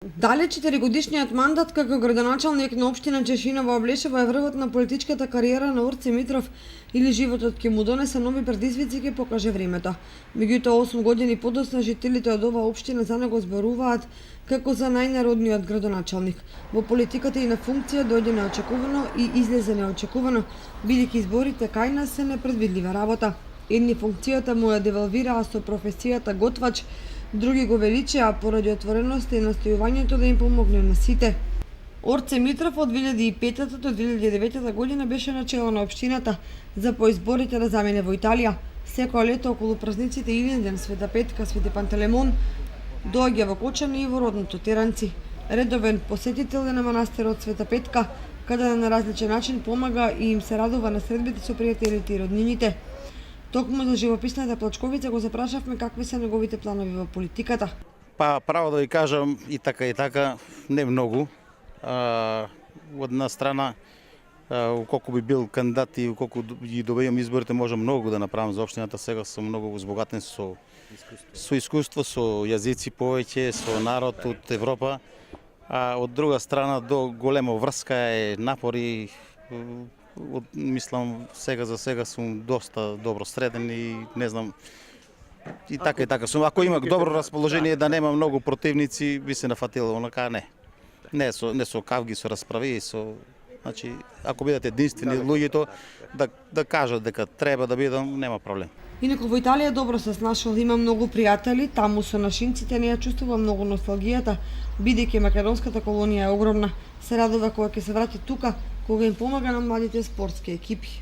Дали 4-годишниот мандат како градоначалник на општина Чешинова Облешево е врвот на политичката кариера на Орце Митров или животот ќе му донесе нови предизвици, ќе покаже времето. Меѓутоа 8 години подоцна жителите од оваа општина за него зборуваат како за најнародниот градоначалник. Во политиката и на функција дојде неочекувано и излезе неочекувано, бидејќи изборите кај нас се непредвидлива работа. Едни функцијата му ја девалвираа со професијата готвач, други го величаа поради отвореноста и настојувањето да им помогне на сите. Орце Митров од 2005 до 2009 година беше начело на општината за по изборите да замине во Италија. Секоја лето околу празниците Илинден, Света Петка, Свети Пантелемон доаѓа во Кочани и во родното Теранци. Редовен посетител е на манастирот Света Петка, каде на различен начин помага и им се радува на средбите со пријателите и роднините. Токму за живописната Плачковица го запрашавме какви се неговите планови во политиката. Па право да ви кажам и така, не многу. Од една страна, колку би бил кандидат и колку ги добијам изборите, може многу да направам за општината. Сега сум многу збогатен со искуство, со јазици повеќе, со народ од Европа. А од друга страна, до голема врска е напори. Мислам, сега за сега сум доста добро среден и не знам, и така сум. Ако имам добро расположение да нема многу противници, би се нафатил, онака не. Не со кавги, со расправи, значи, ако бидат единствени луѓето да кажат дека треба да бидам, нема проблем. Инаку во Италија добро се снашол, има многу пријатели, таму со нашинците не ја чувствува многу носталгијата, бидејќи македонската колонија е огромна. Се радува кога ќе се врати тука, кога им помага на младите спортски екипи.